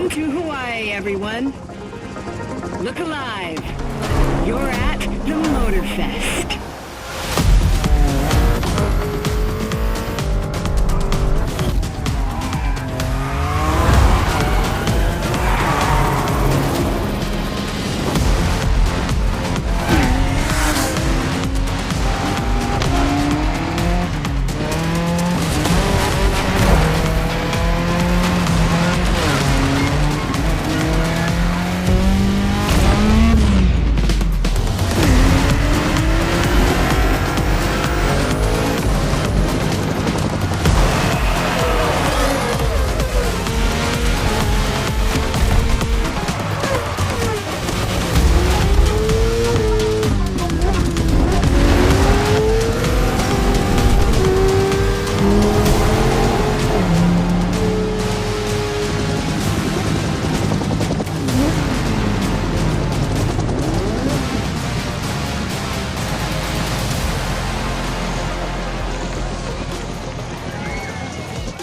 Welcome to Hawaii, everyone. Look alive. You're at the Motorfest.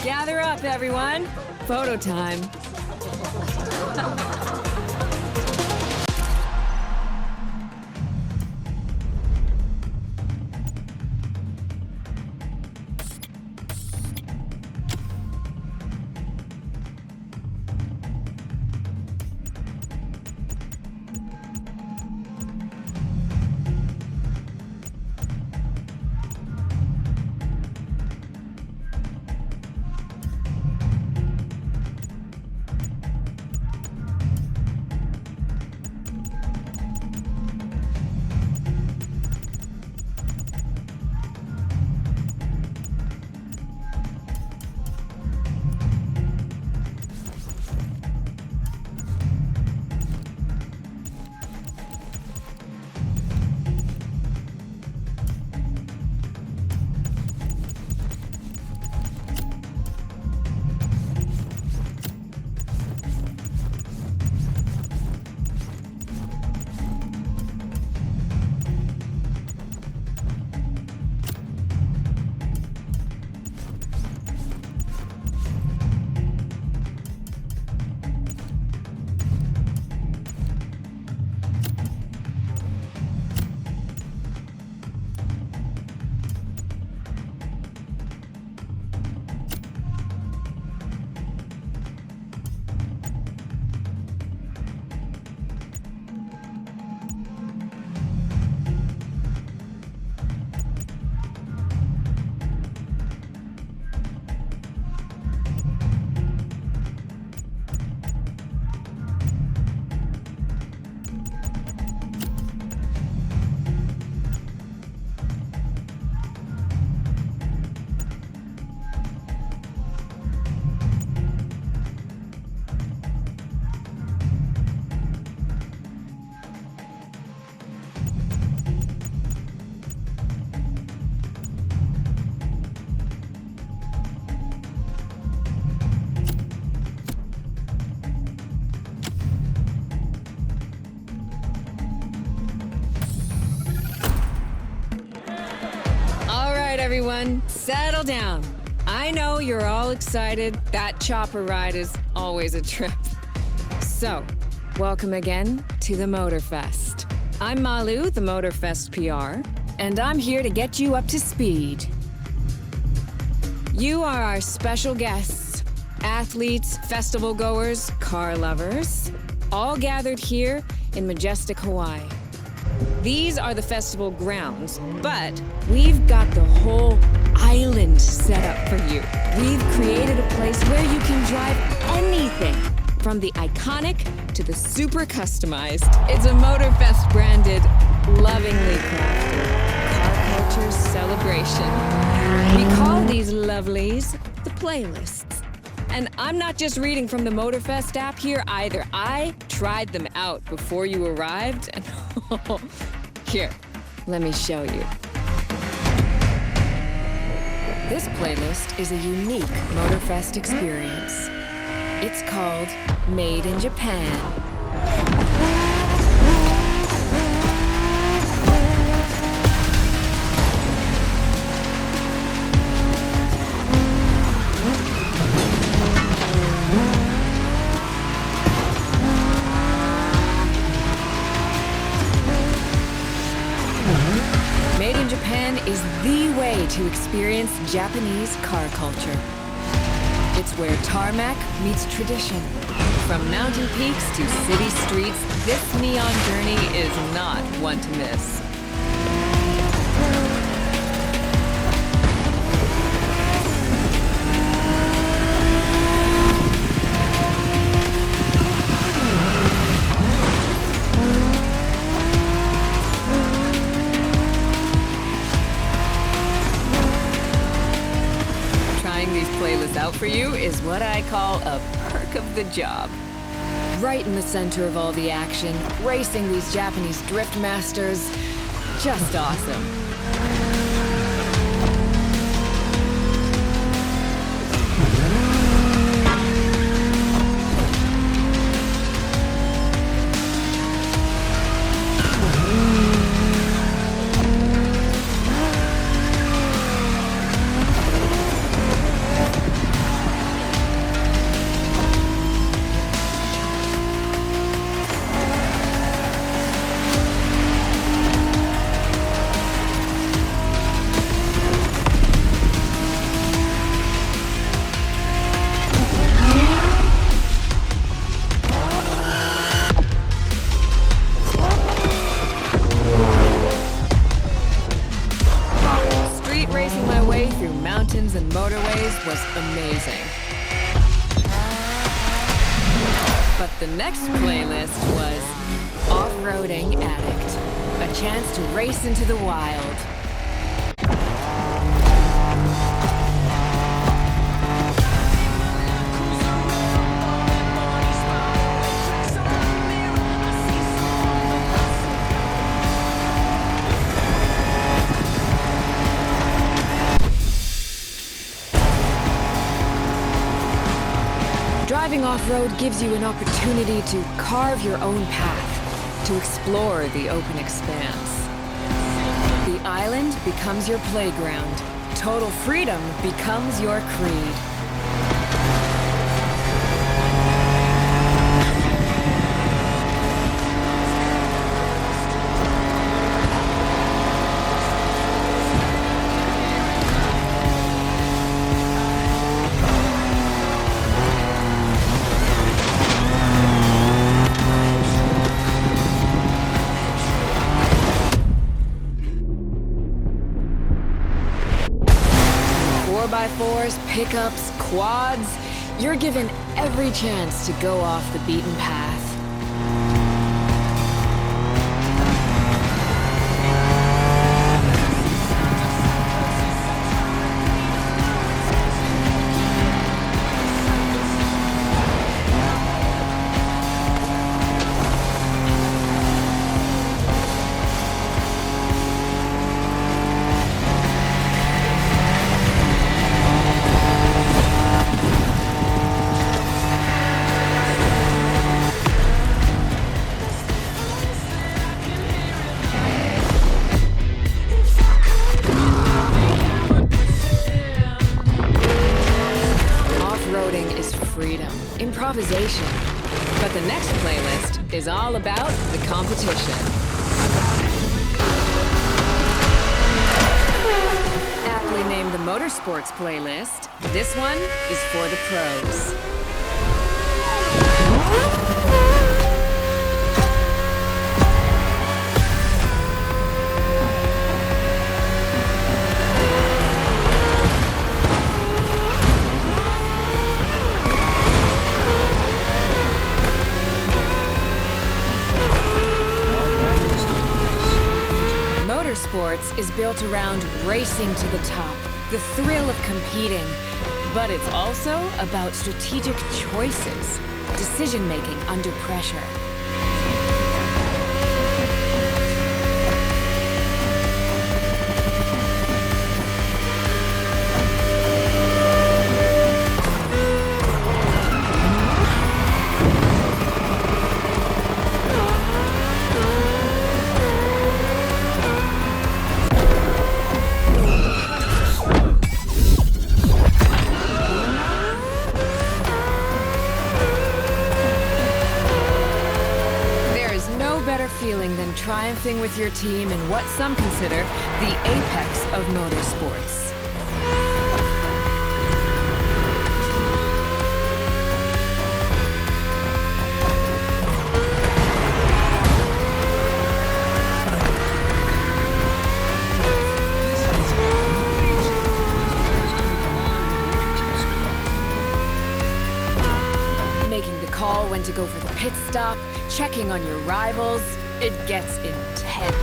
Gather up, everyone. Photo time. Everyone, settle down. I know you're all excited. That chopper ride is always a trip. So, welcome again to the Motorfest. I'm Malu, the Motorfest PR, and I'm here to get you up to speed. You are our special guests, athletes, festival goers, car lovers, all gathered here in majestic Hawaii. These are the festival grounds, but we've got the whole island set up for you. We've created a place where you can drive anything, from the iconic to the super customized. It's a Motorfest branded, lovingly crafted car culture celebration. We call these lovelies the playlists. And I'm not just reading from the Motorfest app here either. I tried them out before you arrived, and here, let me show you. This playlist is a unique Motorfest experience. It's called Made in Japan. Japan is the way to experience Japanese car culture. It's where tarmac meets tradition. From mountain peaks to city streets, this neon journey is not one to miss. Playlists out for you is what I call a perk of the job. Right in the center of all the action, racing these Japanese drift masters, just awesome. And motorways was amazing. But the next playlist was Off-Roading Addict, a chance to race into the wild. Driving off-road gives you an opportunity to carve your own path, to explore the open expanse. The island becomes your playground. Total freedom becomes your creed. Fours, pickups, quads, you're given every chance to go off the beaten path. Improvisation. But the next playlist is all about the competition. Aptly named the Motorsports playlist, this one is for the pros. Motorsports is built around racing to the top, the thrill of competing. But it's also about strategic choices, decision-making under pressure. feeling than triumphing with your team in what some consider the apex of motorsports. Call when to go for the pit stop, checking on your rivals. It gets intense.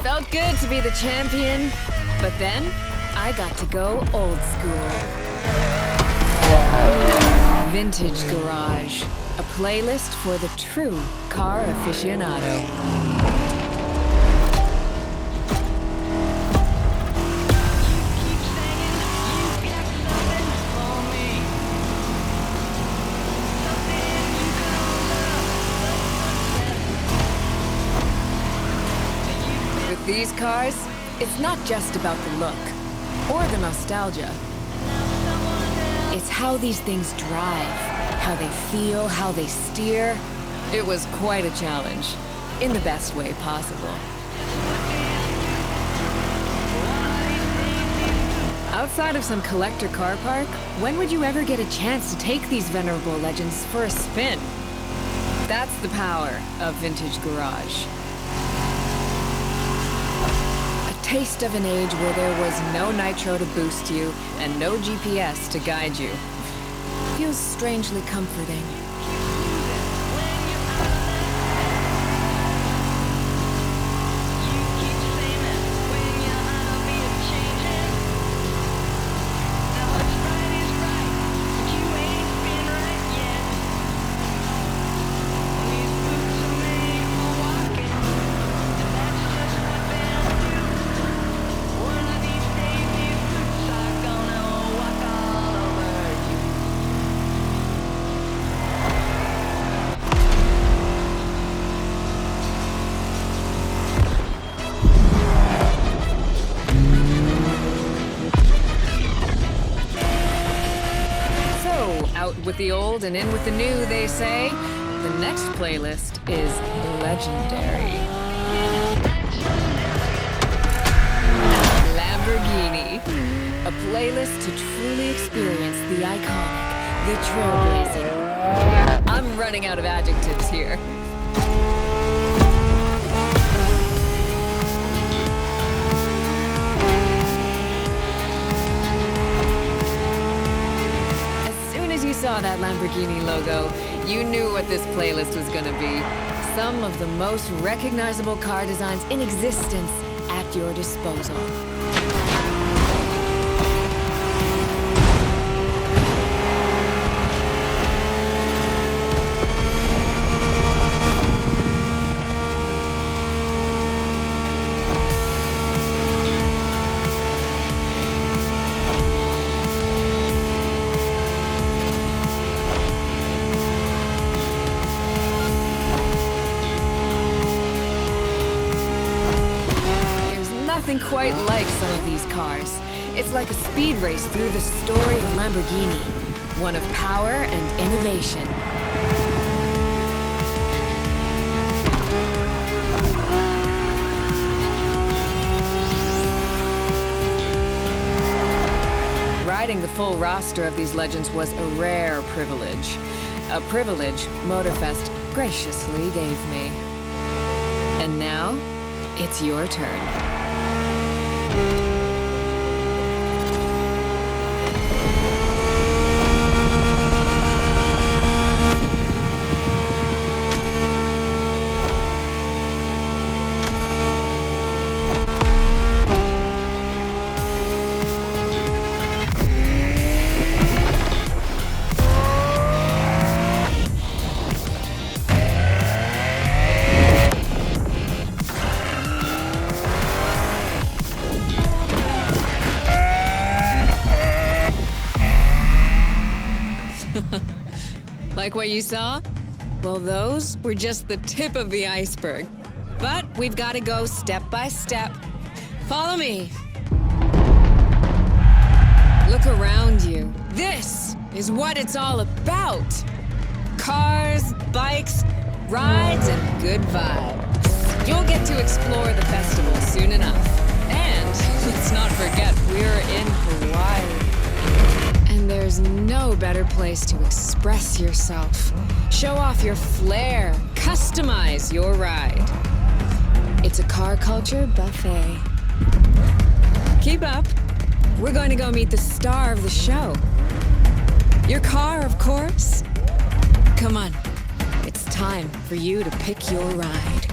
Felt good to be the champion, but then I got to go old school. Vintage Garage, a playlist for the true car aficionado. With these cars, it's not just about the look or the nostalgia. It's how these things drive, how they feel, how they steer. It was quite a challenge, in the best way possible. Outside of some collector car park, when would you ever get a chance to take these venerable legends for a spin? That's the power of Vintage Garage. Taste of an age where there was no nitro to boost you and no GPS to guide you. Feels strangely comforting. With the old and in with the new, they say. The next playlist is legendary. Lamborghini. A playlist to truly experience the iconic, the trailblazing. I'm running out of adjectives here. Saw that Lamborghini logo, you knew what this playlist was gonna be. Some of the most recognizable car designs in existence at your disposal. Nothing quite like some of these cars. It's like a speed race through the story of Lamborghini, one of power and innovation. Riding the full roster of these legends was a rare privilege. A privilege Motorfest graciously gave me. And now, it's your turn. Like what you saw? Well, those were just the tip of the iceberg. But we've got to go step by step. Follow me. Look around you. This is what it's all about. Cars, bikes, rides, and good vibes. You'll get to explore the festival soon enough. And let's not forget, we're in Hawaii. And there's no better place to express yourself. Show off your flair. Customize your ride. It's a car culture buffet. Keep up. We're going to go meet the star of the show. Your car, of course. Come on. It's time for you to pick your ride.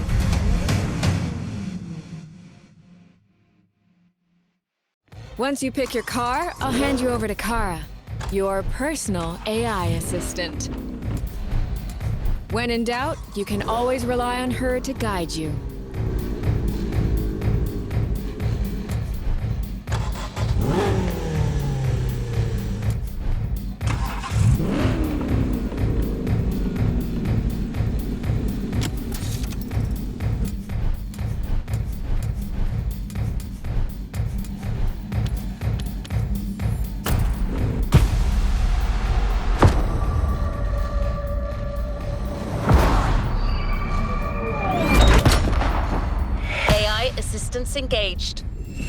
Once you pick your car, I'll hand you over to Kara, your personal AI assistant. When in doubt, you can always rely on her to guide you. Assistance engaged.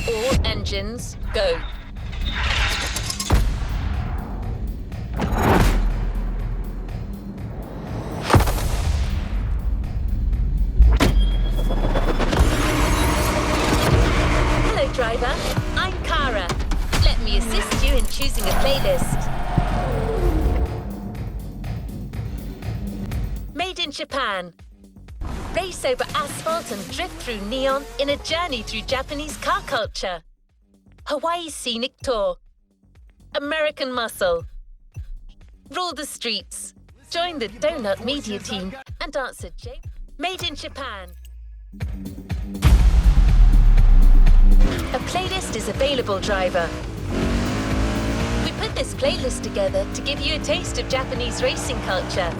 All engines, go. Hello, driver. I'm Kara. Let me assist you in choosing a playlist. Made in Japan. Race over asphalt and drift through neon in a journey through Japanese car culture. Hawaii Scenic Tour. American Muscle. Rule the streets. Join the Donut Media team and answer J. Made in Japan. A playlist is available, driver. We put this playlist together to give you a taste of Japanese racing culture.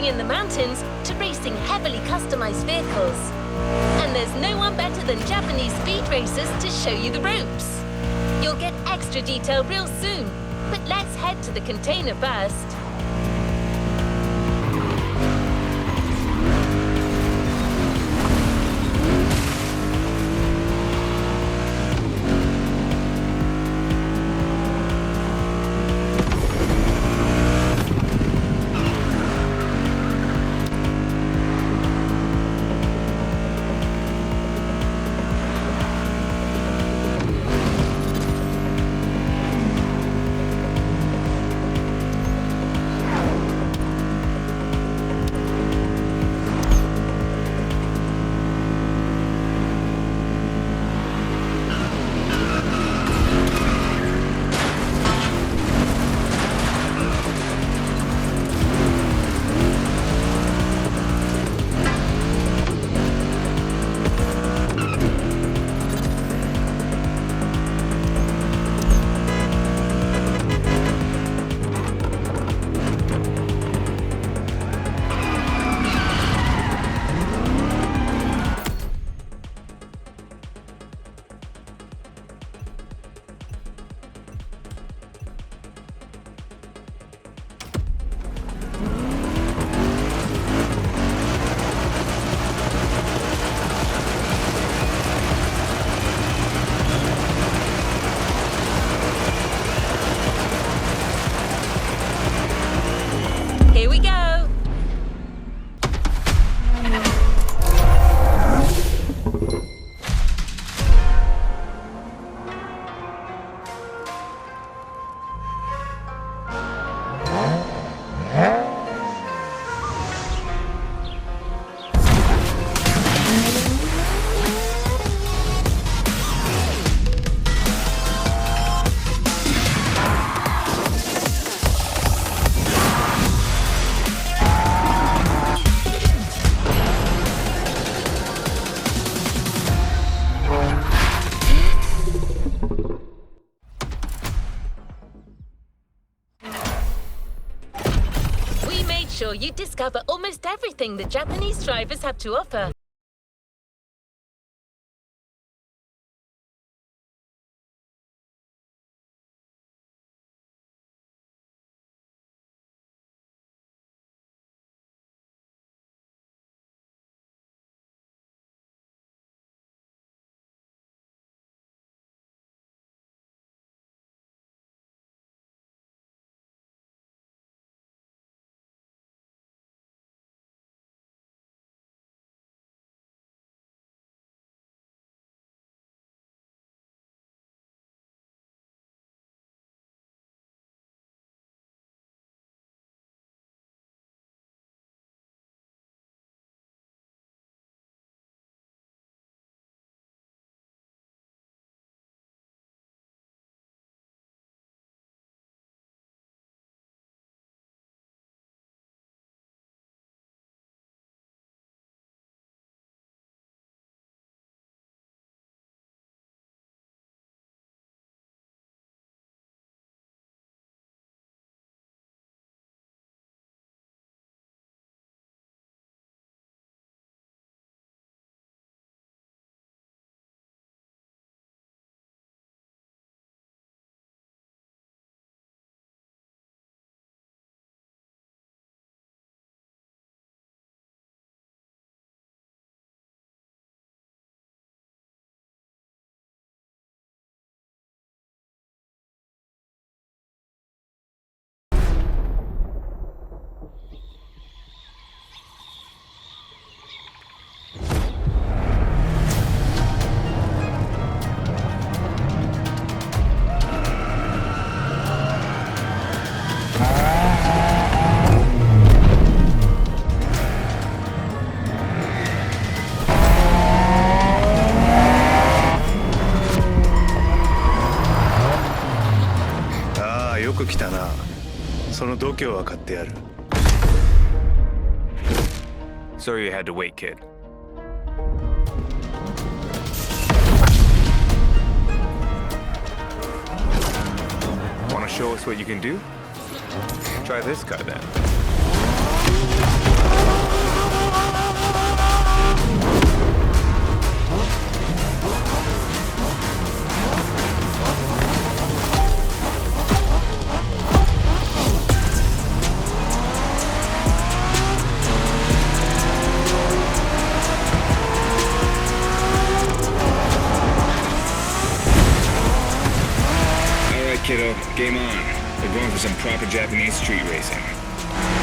In the mountains to racing heavily customized vehicles. And there's no one better than Japanese speed racers to show you the ropes. You'll get extra detail real soon, but let's head to the container first. sure you discover almost everything the Japanese drivers have to offer. Ah, よく来たな。その度胸は買ってやる。Sorry you had to wait, kid. Want to show us what you can do? Try this guy then. Kiddo, game on. We're going for some proper Japanese street racing.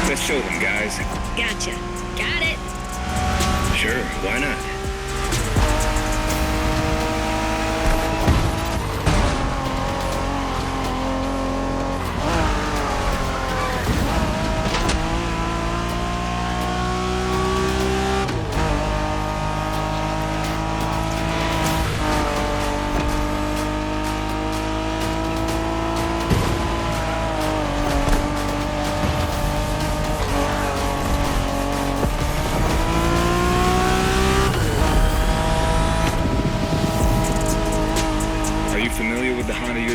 Let's show them, guys. Gotcha. Got it. Sure, why not?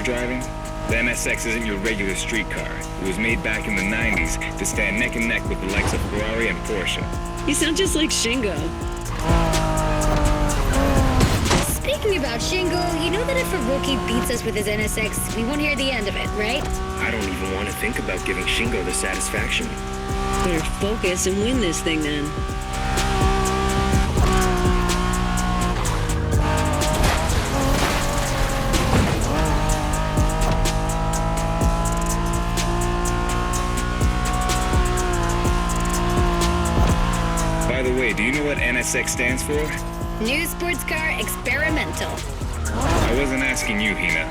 Driving? The NSX isn't your regular street car. It was made back in the 90s to stand neck and neck with the likes of Ferrari and Porsche. You sound just like Shingo. Speaking about Shingo, you know that if a rookie beats us with his NSX, we won't hear the end of it, right? I don't even want to think about giving Shingo the satisfaction. Better focus and win this thing then. By the way, do you know what NSX stands for? New Sports Car Experimental. I wasn't asking you, Hina.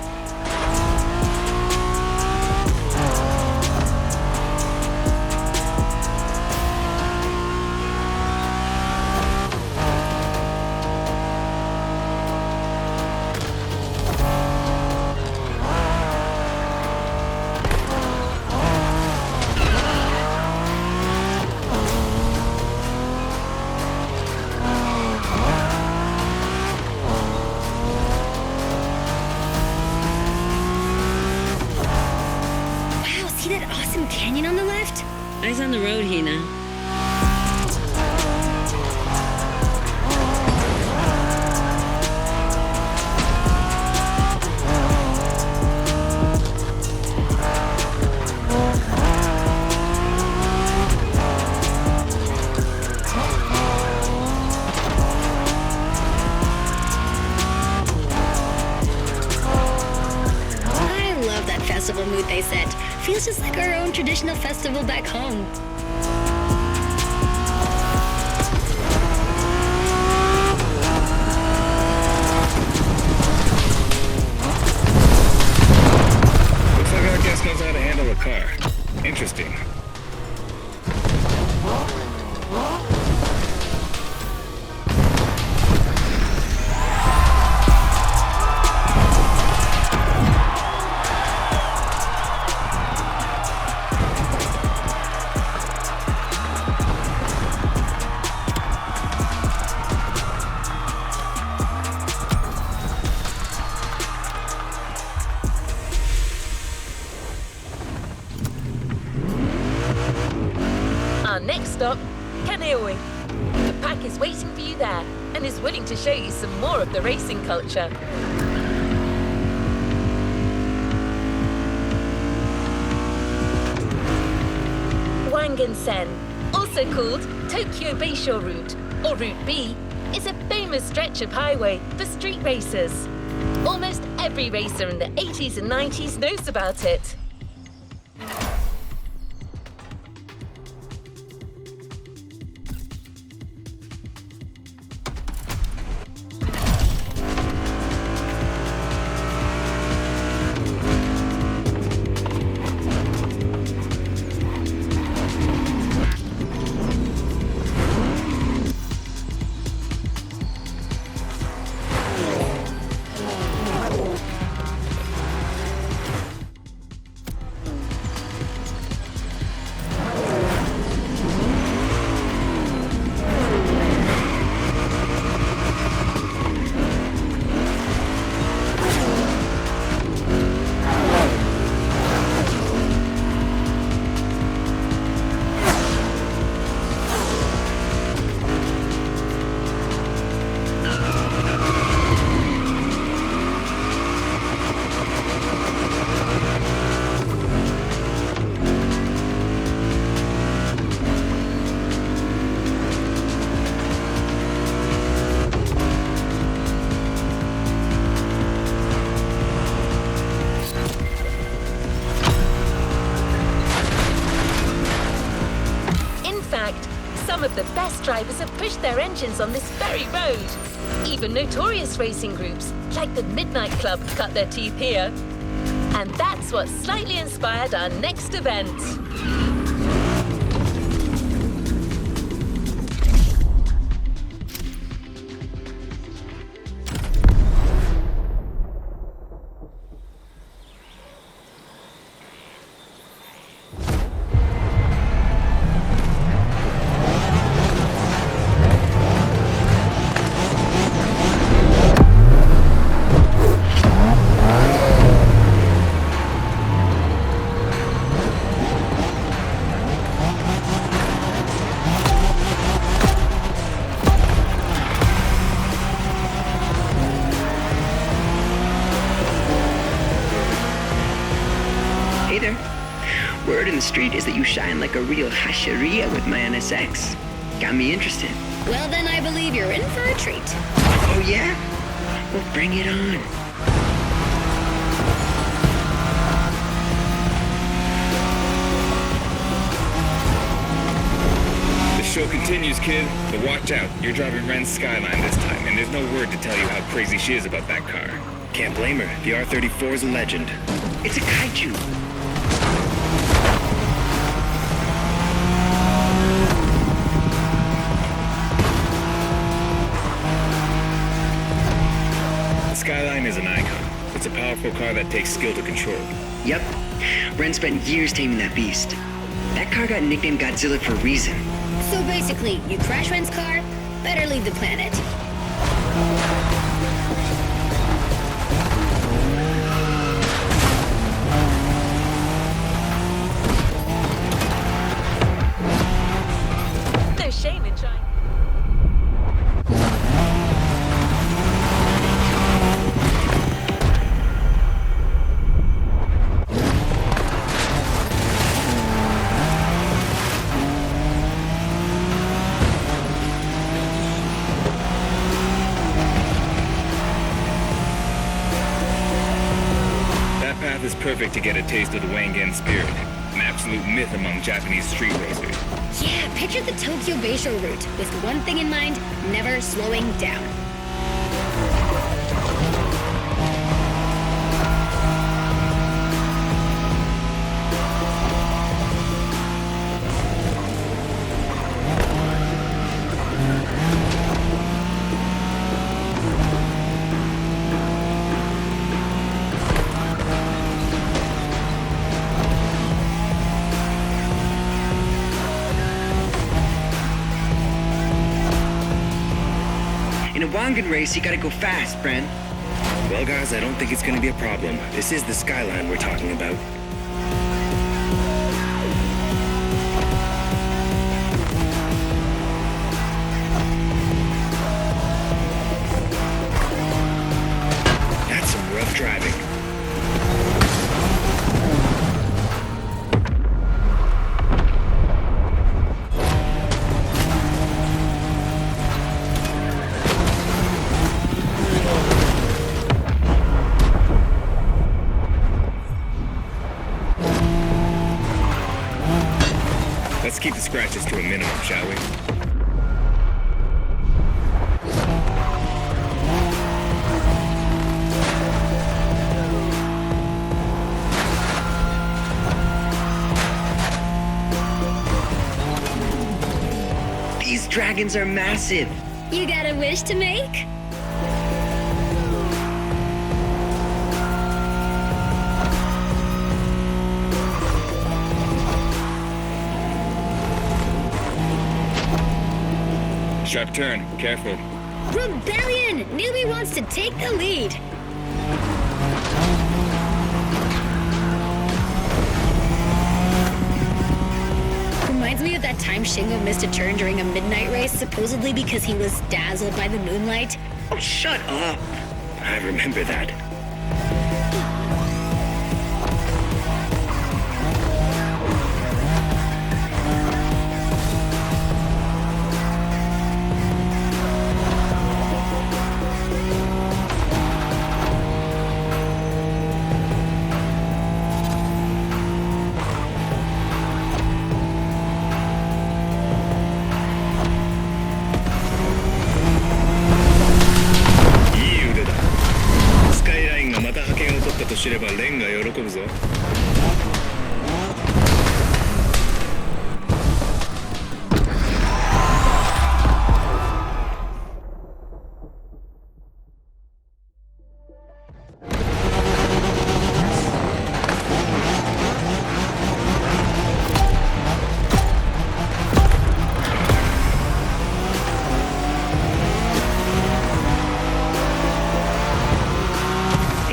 Canyon on the left? Eyes on the road, Hina. Festival mood they set. Feels just like our own traditional festival back home. Looks like our guest knows how to handle a car. Interesting. Our next stop, Kaneohe. The pack is waiting for you there and is willing to show you some more of the racing culture. Wangen-sen, also called Tokyo Bayshore Route, or Route B, is a famous stretch of highway for street racers. Almost every racer in the 80s and 90s knows about it. Some of the best drivers have pushed their engines on this very road. Even notorious racing groups, like the Midnight Club, cut their teeth here. And that's what slightly inspired our next event. Hey there. Word in the street is that you shine like a real hasheria with my NSX. Got me interested. Well, then I believe you're in for a treat. Oh, yeah? Well, bring it on. The show continues, kid. But watch out. You're driving Ren's Skyline this time, and there's no word to tell you how crazy she is about that car. Can't blame her. The R34 is a legend. It's a kaiju. The Skyline is an icon. It's a powerful car that takes skill to control. Yep. Ren spent years taming that beast. That car got nicknamed Godzilla for a reason. So basically, you crash Ren's car, better leave the planet. path is perfect to get a taste of the Wangan spirit, an absolute myth among Japanese street racers. Yeah, picture the Tokyo Bayshore route, with one thing in mind, never slowing down. In a Wangan race, you gotta go fast, Bren. Well, guys, I don't think it's gonna be a problem. This is the skyline we're talking about. That's some rough driving. Let's keep the scratches to a minimum, shall we? These dragons are massive. You got a wish to make? Sharp turn. Careful. Rebellion! Newbie wants to take the lead. Reminds me of that time Shingo missed a turn during a midnight race, supposedly because he was dazzled by the moonlight. Oh, shut up. I remember that.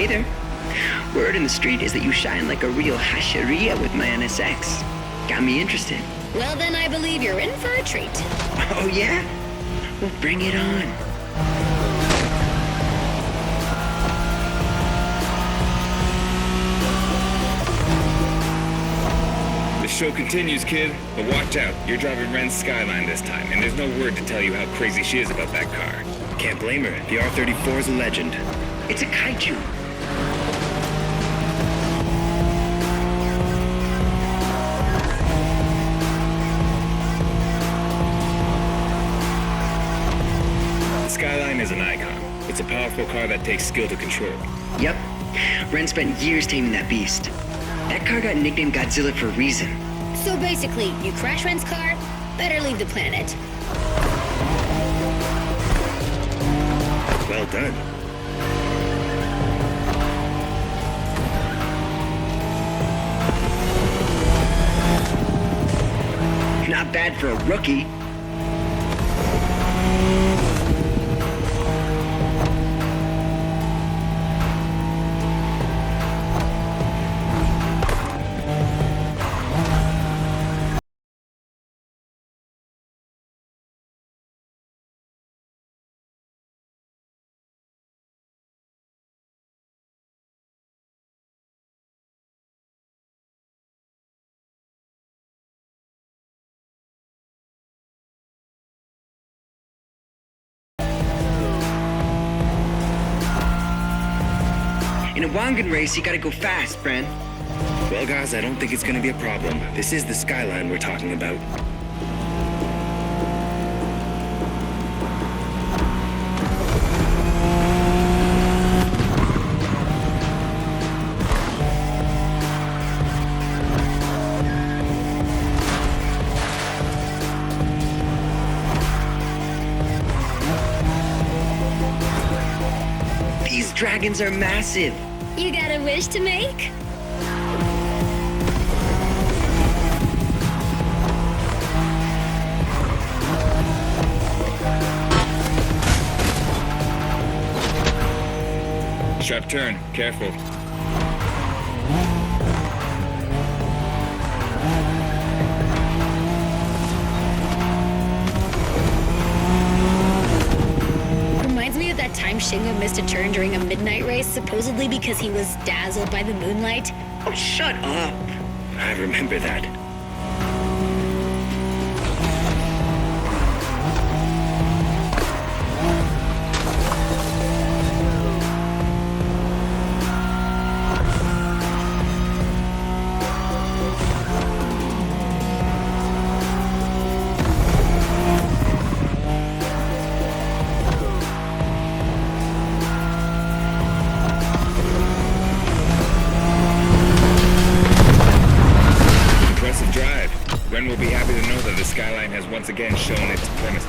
Hey there. Word in the street is that you shine like a real hasheria with my NSX. Got me interested. Well, then I believe you're in for a treat. Oh, yeah? Well, bring it on. The show continues, kid. But watch out. You're driving Ren's Skyline this time, and there's no word to tell you how crazy she is about that car. Can't blame her. The R34 is a legend. It's a kaiju. The Skyline is an icon. It's a powerful car that takes skill to control. Yep. Ren spent years taming that beast. That car got nicknamed Godzilla for a reason. So basically, you crash Ren's car, better leave the planet. Well done. Not bad for a rookie. In a wagon race, you gotta go fast, Bran. Well, guys, I don't think it's gonna be a problem. This is the skyline we're talking about. These dragons are massive. You got a wish to make? Sharp turn. Careful. Reminds me of that time Shingo missed a turn during a midnight race, supposedly because he was dazzled by the moonlight. Oh, shut up. I remember that. Impressive drive. Ren will be happy to know that the skyline has once again shown its supremacy.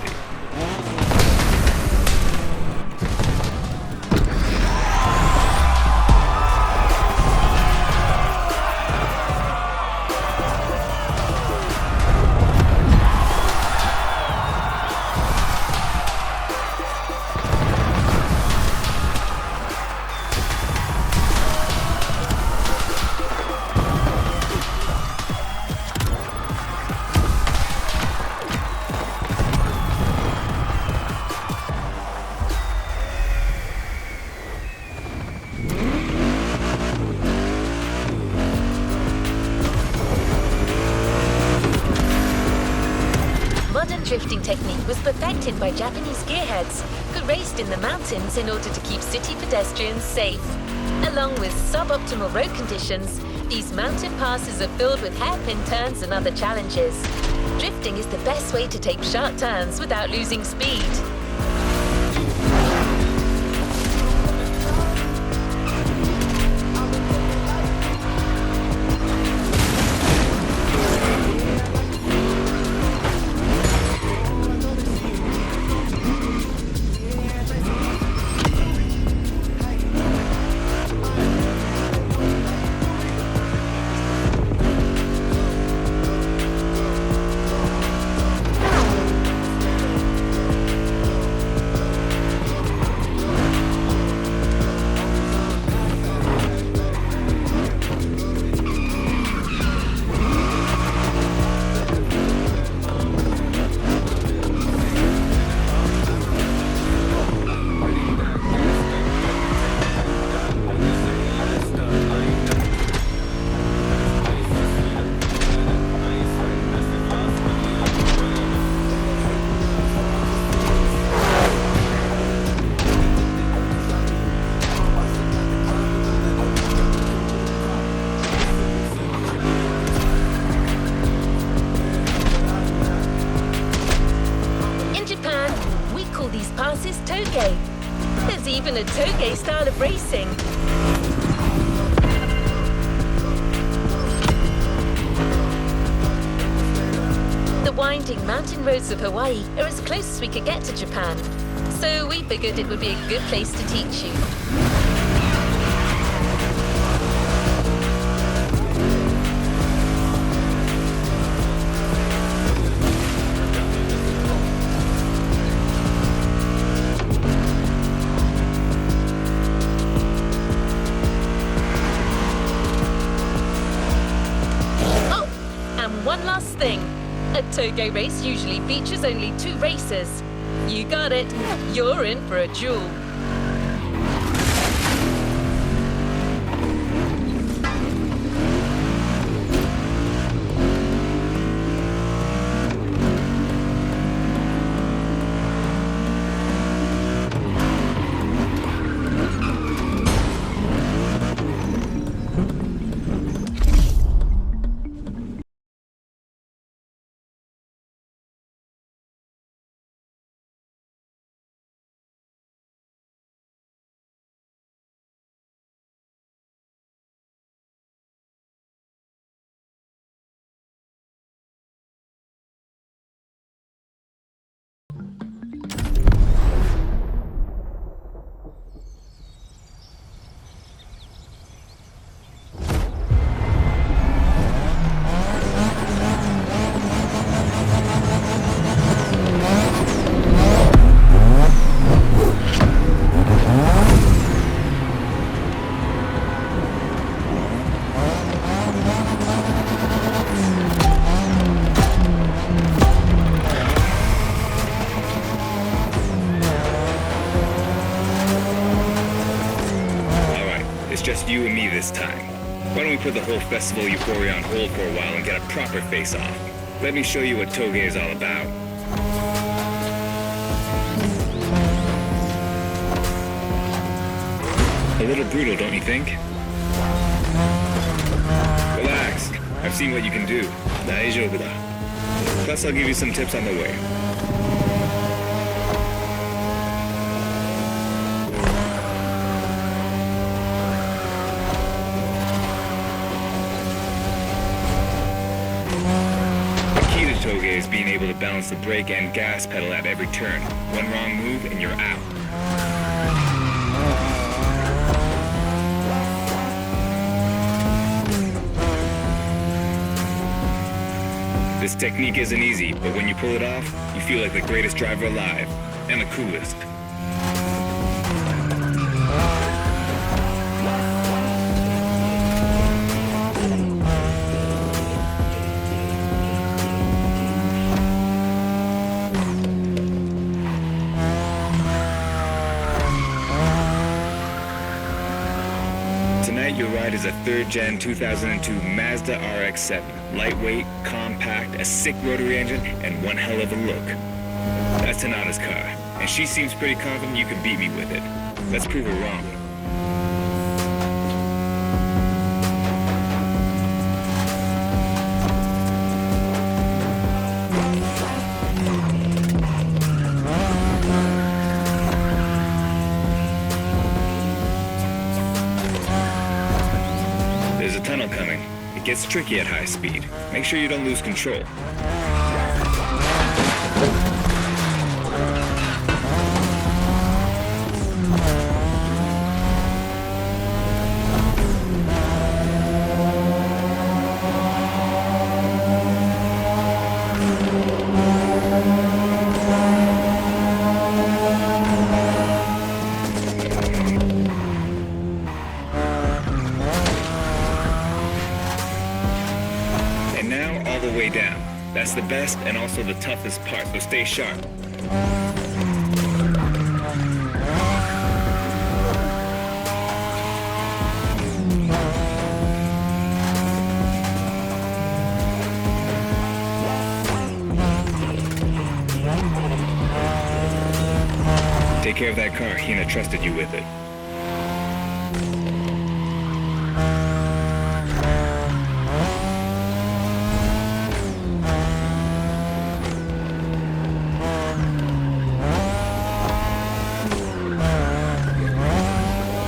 Modern drifting technique was perfected by Japanese gearheads who raced in the mountains in order to keep city pedestrians safe. Along with suboptimal road conditions, these mountain passes are filled with hairpin turns and other challenges. Drifting is the best way to take sharp turns without losing speed. Passes toge. There's even a toge style of racing. The winding mountain roads of Hawaii are as close as we could get to Japan, so we figured it would be a good place to teach you. One last thing. A toge race usually features only 2 racers. You got it. You're in for a duel. this time. Why don't we put the whole festival euphoria on hold for a while and get a proper face-off? Let me show you what Toge is all about. A little brutal, don't you think? Relax. I've seen what you can do. Daijoubu da. Plus, I'll give you some tips on the way. The key to Toge is being able to balance the brake and gas pedal at every turn. One wrong move and you're out. This technique isn't easy, but when you pull it off, you feel like the greatest driver alive, and the coolest. Tonight your ride is a 3rd Gen 2002 Mazda RX-7. Lightweight, compact, a sick rotary engine, and one hell of a look. That's Tanada's car, and she seems pretty confident you can beat me with it. Let's prove her wrong. There's a tunnel coming. It gets tricky at high speed. Make sure you don't lose control. Way down. That's the best and also the toughest part, so stay sharp. Take care of that car. Hina trusted you with it.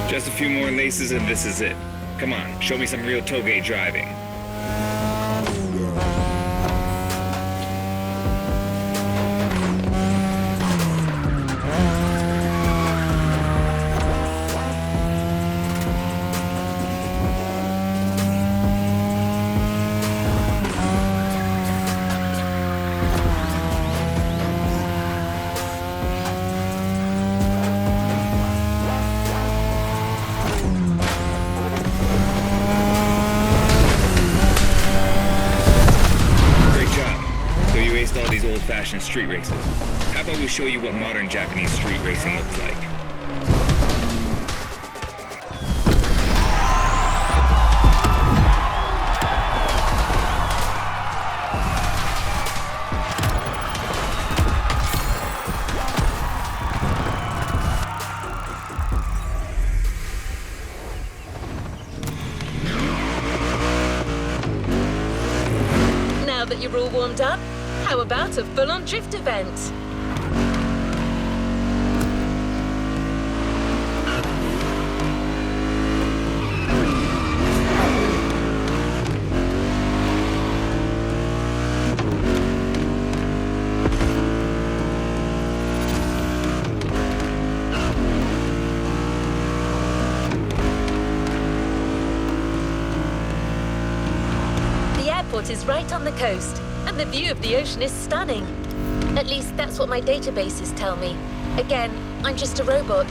Just a few more laces and this is it. Come on, show me some real Toge driving. All these old-fashioned street races. How about we show you what modern Japanese street racing looks like? Now that you're all warmed up, how about a full-on drift event? The airport is right on the coast, and the view of the ocean is stunning. At least that's what my databases tell me. Again, I'm just a robot.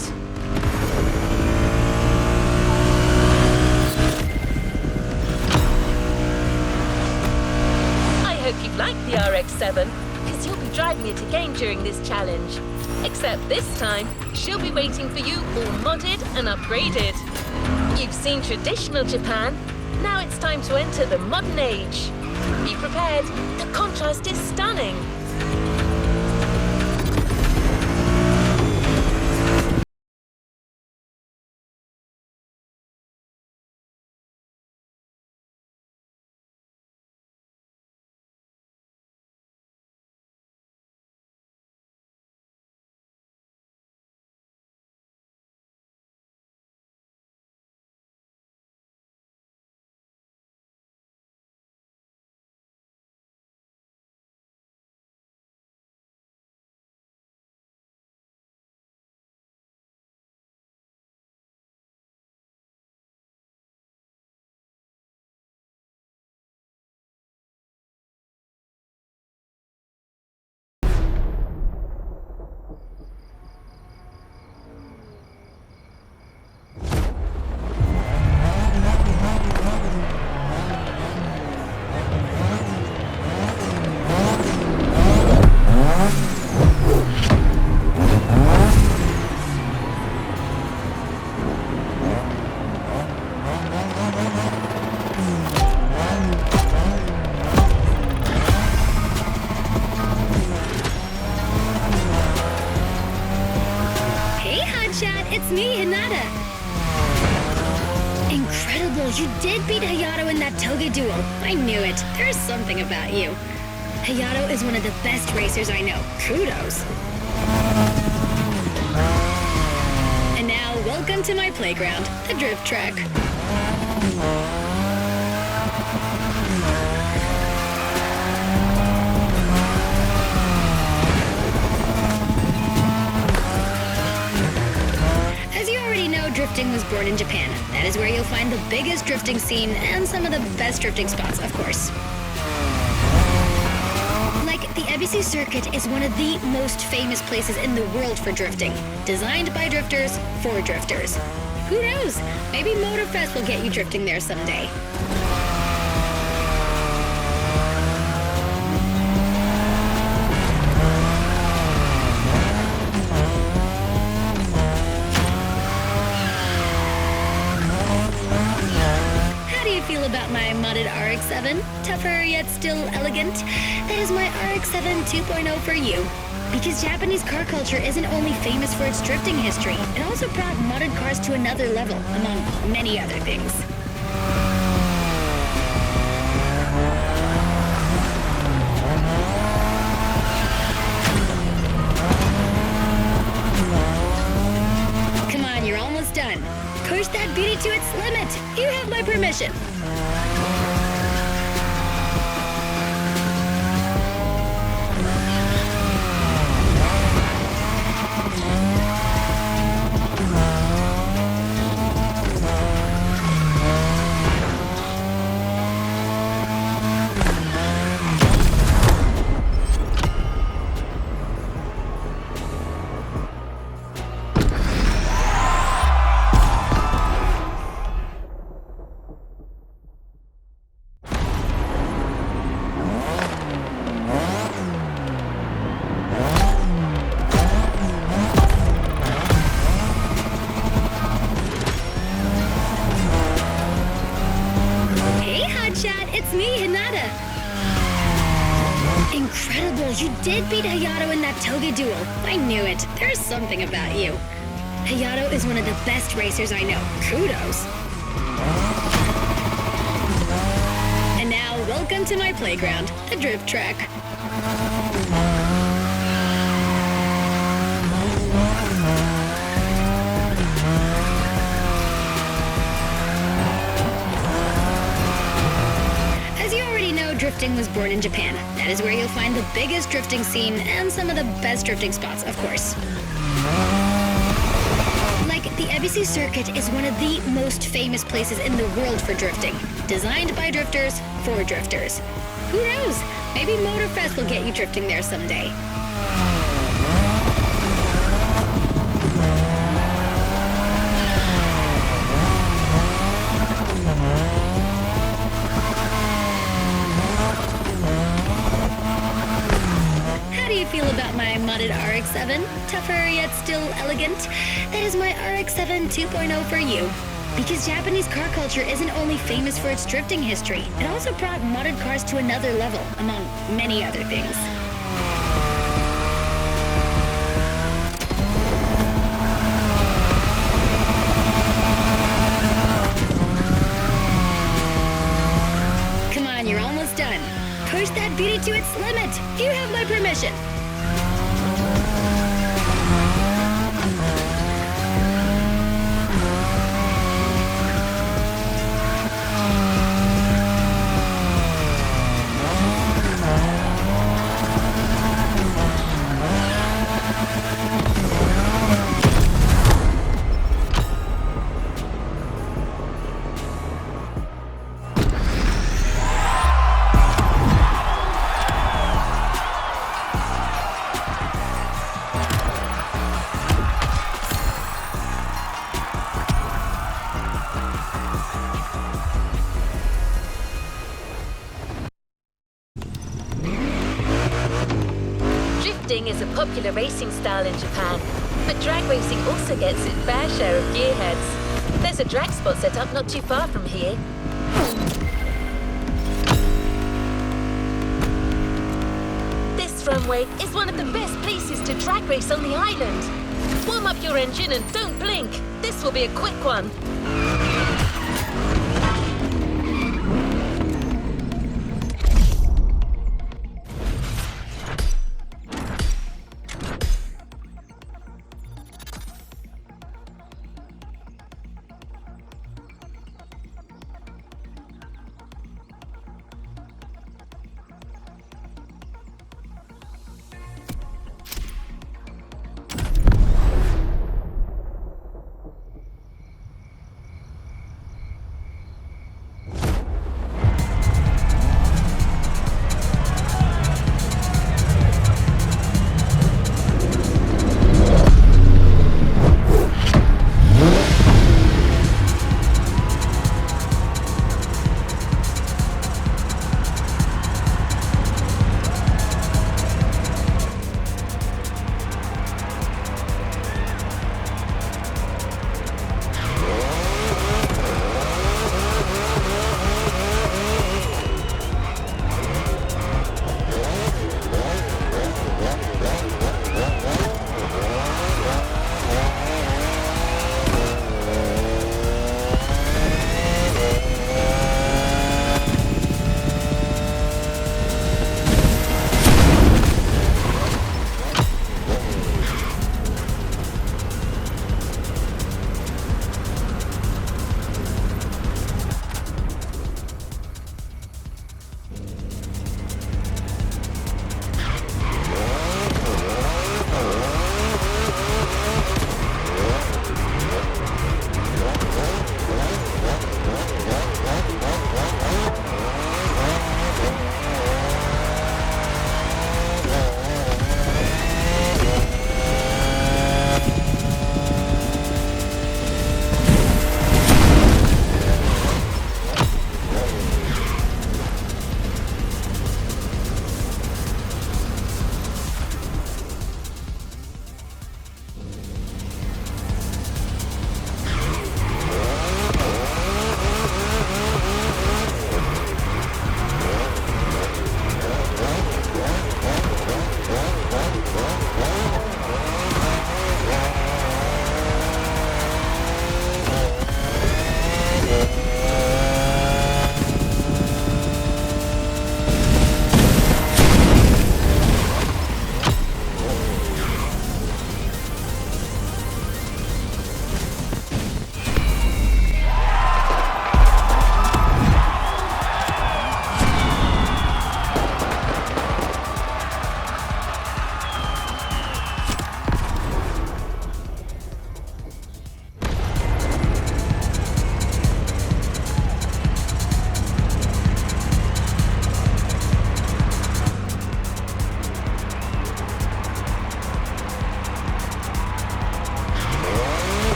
I hope you've liked the RX-7, because you'll be driving it again during this challenge. Except this time, she'll be waiting for you all modded and upgraded. You've seen traditional Japan. Now it's time to enter the modern age. Be prepared. The contrast is stunning. It's me, Hinata. Incredible, you did beat Hayato in that toge duel. I knew it. There's something about you. Hayato is one of the best racers I know. Kudos. And now, welcome to my playground, the drift track. Drifting was born in Japan. That is where you'll find the biggest drifting scene and some of the best drifting spots, of course. Like, the Ebisu Circuit is one of the most famous places in the world for drifting. Designed by drifters, for drifters. Who knows? Maybe Motorfest will get you drifting there someday. About my modded RX-7, tougher yet still elegant. That is my RX-7 2.0 for you. Because Japanese car culture isn't only famous for its drifting history, it also brought modded cars to another level, among many other things. Come on, you're almost done. Push that beauty to its limit. You have my permission. It's me, Hinata. Incredible, you did beat Hayato in that toge duel. I knew it. There's something about you. Hayato is one of the best racers I know. Kudos. And now, welcome to my playground, the drift track. Drifting was born in Japan. That is where you'll find the biggest drifting scene and some of the best drifting spots, of course. Like, the Ebisu Circuit is one of the most famous places in the world for drifting. Designed by drifters, for drifters. Who knows? Maybe Motorfest will get you drifting there someday. Feel about my modded RX-7, tougher yet still elegant. That is my RX-7 2.0 for you. Because Japanese car culture isn't only famous for its drifting history, it also brought modded cars to another level, among many other things. Come on, you're almost done. Push that beauty to its limit. You have my permission. Drifting is a popular racing style in Japan, but drag racing also gets its fair share of gearheads. There's a drag spot set up not too far from here. This runway is one of the best places to drag race on the island. Warm up your engine and don't blink. This will be a quick one.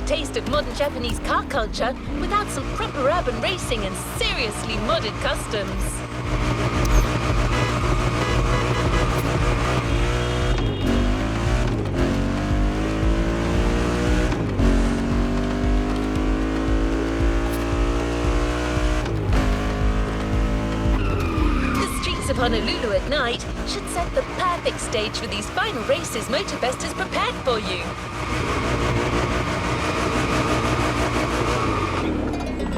taste of modern Japanese car culture without some proper urban racing and seriously modded customs. The streets of Honolulu at night should set the perfect stage for these final races Motorfest has prepared for you.